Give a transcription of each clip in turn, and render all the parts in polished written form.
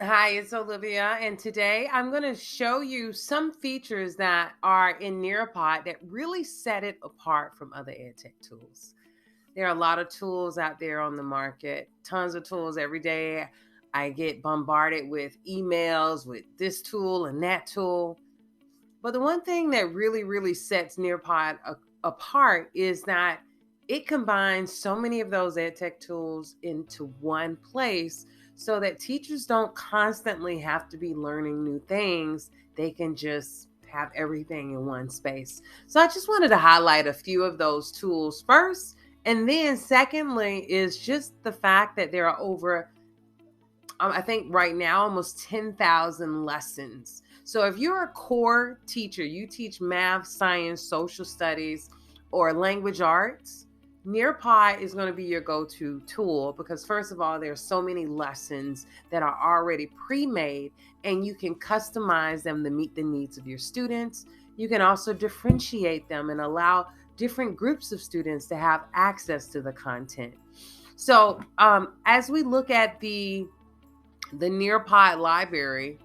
Hi, it's Olivia, and today I'm going to show you some features that are in Nearpod that really set it apart from other EdTech tools. There are a lot of tools out there on the market, tons of tools every day. I get bombarded with emails with this tool and that tool. But the one thing that really sets Nearpod apart is that it combines so many of those EdTech tools into one place so that teachers don't constantly have to be learning new things. They can just have everything in one space. So I just wanted to highlight a few of those tools first. And then, secondly, is just the fact that there are over I think right now almost 10,000 lessons. So if you're a core teacher, you teach math, science, social studies, or language arts, Nearpod is going to be your go-to tool because first of all, there's so many lessons that are already pre-made and you can customize them to meet the needs of your students. You can also differentiate them and allow different groups of students to have access to the content. So as we look at the Nearpod Library.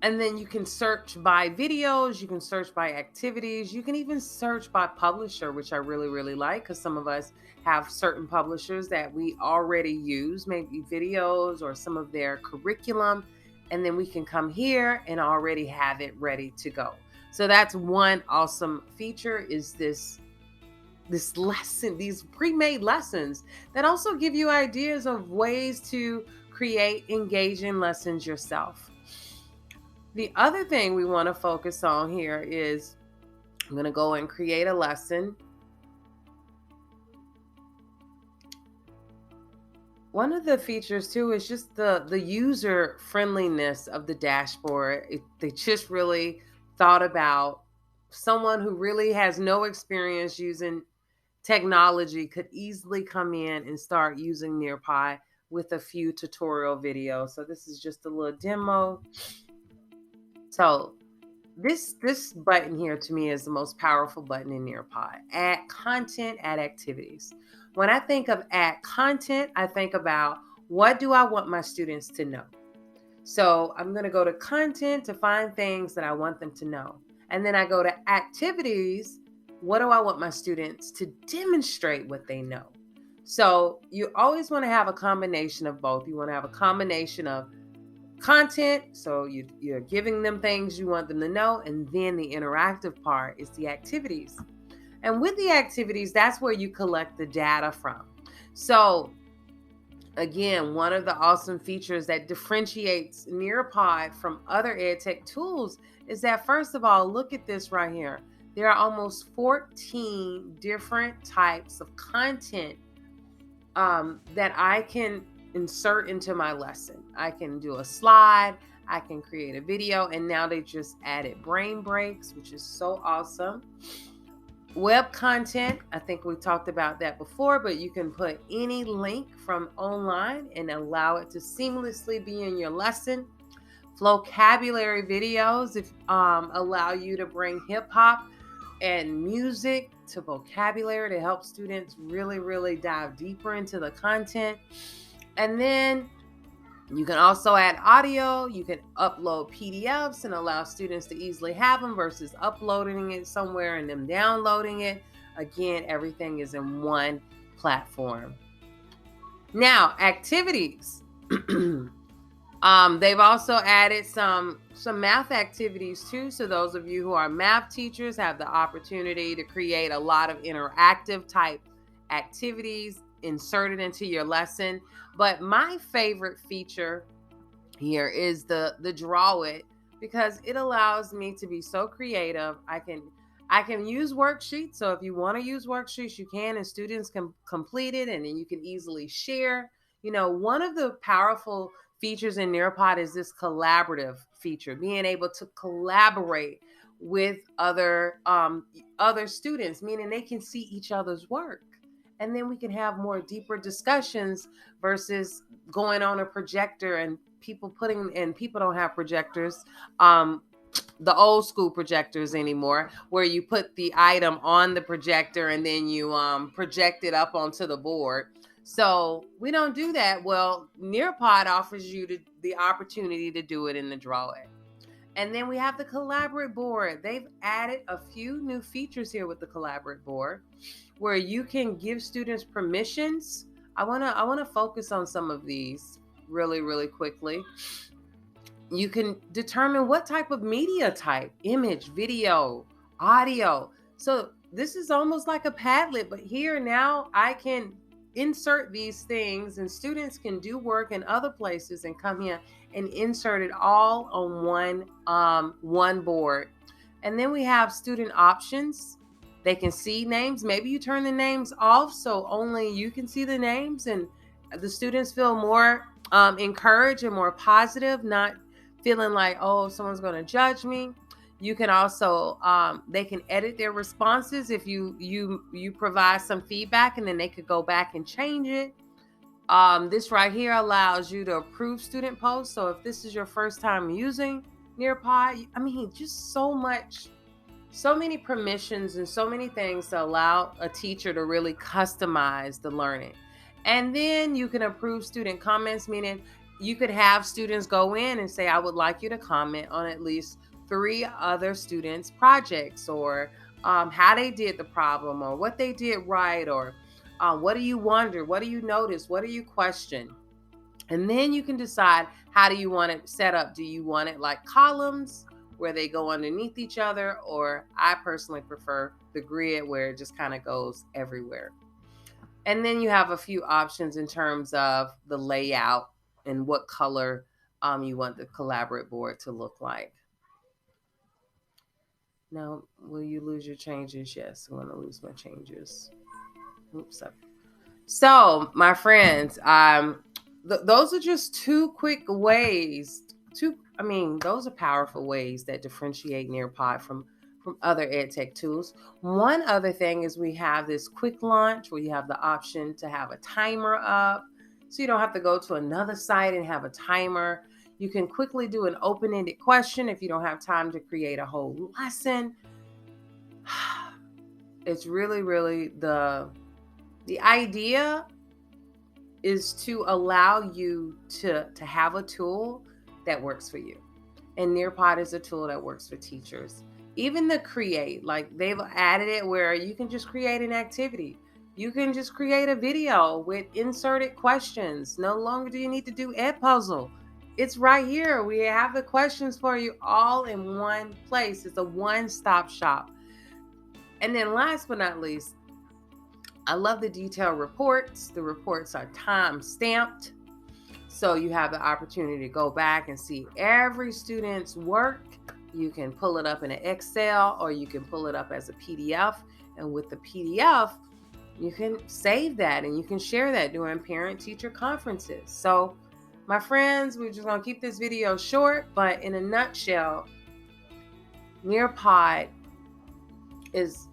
And then you can search by videos, you can search by activities, you can even search by publisher, which I really like because some of us have certain publishers that we already use, maybe videos or some of their curriculum. And then we can come here and already have it ready to go. So that's one awesome feature is this lesson, these pre-made lessons that also give you ideas of ways to create engaging lessons yourself. The other thing we want to focus on here is I'm going to go and create a lesson. One of the features too is just the user friendliness of the dashboard. They just really thought about someone who really has no experience using technology could easily come in and start using Nearpod with a few tutorial videos. So this is just a little demo. So this button here to me is the most powerful button in Nearpod. Add content, add activities. When I think of add content, I think about what do I want my students to know? So I'm going to go to content to find things that I want them to know. And then I go to activities. What do I want my students to demonstrate what they know? So you always want to have a combination of both. You want to have a combination of content, so you're giving them things you want them to know, and then the interactive part is the activities. And with the activities, that's where you collect the data from. So again, one of the awesome features that differentiates Nearpod from other EdTech tools is that, first of all, look at this right here. There are almost 14 different types of content that I can insert into my lesson. I can do a slide, I can create a video, and now they just added brain breaks, which is so awesome. Web content, I think we talked about that before, but you can put any link from online and allow it to seamlessly be in your lesson. Vocabulary videos allow you to bring hip hop and music to vocabulary to help students really dive deeper into the content. And then you can also add audio. You can upload PDFs and allow students to easily have them versus uploading it somewhere and them downloading it. Again, everything is in one platform. Now, activities. They've also added some math activities too. So those of you who are math teachers have the opportunity to create a lot of interactive type activities inserted into your lesson. But my favorite feature here is the draw it, because it allows me to be so creative. I can use worksheets. So if you want to use worksheets, you can, and students can complete it, and then you can easily share. You know, one of the powerful features in Nearpod is this collaborative feature, being able to collaborate with other students, meaning they can see each other's work. And then we can have more deeper discussions versus going on a projector and people don't have projectors, the old school projectors anymore, where you put the item on the projector and then you project it up onto the board. So we don't do that. Well, Nearpod offers you the opportunity to do it in the drawing. And then we have the Collaborate board. They've added a few new features here with the Collaborate board where you can give students permissions. I wanna focus on some of these really, really quickly. You can determine what type of media type, image, video, audio. So this is almost like a Padlet, but here now I can insert these things and students can do work in other places and come here and insert it all on one board. And then we have student options. They can see names. Maybe you turn the names off so only you can see the names and the students feel more encouraged and more positive, not feeling like, oh, someone's going to judge me. You can also they can edit their responses if you provide some feedback, and then they could go back and change it. This right here allows you to approve student posts. So if this is your first time using Nearpod, I mean, just so many permissions and so many things to allow a teacher to really customize the learning. And then you can approve student comments, meaning you could have students go in and say, I would like you to comment on at least 3 other students' projects, or how they did the problem, or what they did right, or what do you wonder, what do you notice, what do you question? And then you can decide, how do you want it set up? Do you want it like columns where they go underneath each other, or I personally prefer the grid where it just kind of goes everywhere. And then you have a few options in terms of the layout and what color you want the Collaborate board to look like. Now, will you lose your changes? Yes, I'm going to lose my changes. Oops. So, my friends, those are just 2 quick ways. Those are powerful ways that differentiate Nearpod from other EdTech tools. One other thing is we have this quick launch where you have the option to have a timer up, so you don't have to go to another site and have a timer. You can quickly do an open-ended question if you don't have time to create a whole lesson. It's really, really the idea is to allow you to have a tool that works for you. And Nearpod is a tool that works for teachers. Even the create, like they've added it where you can just create an activity. You can just create a video with inserted questions. No longer do you need to do Edpuzzle. It's right here. We have the questions for you all in one place. It's a one-stop shop. And then last but not least, I love the detailed reports. The reports are time-stamped, so you have the opportunity to go back and see every student's work. You can pull it up in an Excel, or you can pull it up as a PDF. And with the PDF, you can save that and you can share that during parent-teacher conferences. So, my friends, we're just going to keep this video short, but in a nutshell, Nearpod is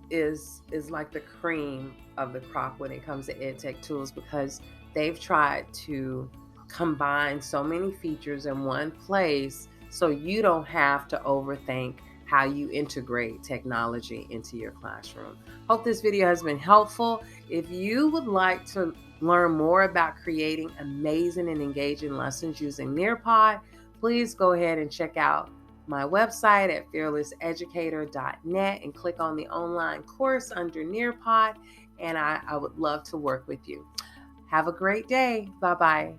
like the cream of the crop when it comes to EdTech tools, because they've tried to combine so many features in one place so you don't have to overthink how you integrate technology into your classroom. Hope this video has been helpful. If you would like to learn more about creating amazing and engaging lessons using Nearpod, please go ahead and check out my website at fearlesseducator.net and click on the online course under Nearpod, and I would love to work with you. Have a great day. Bye-bye.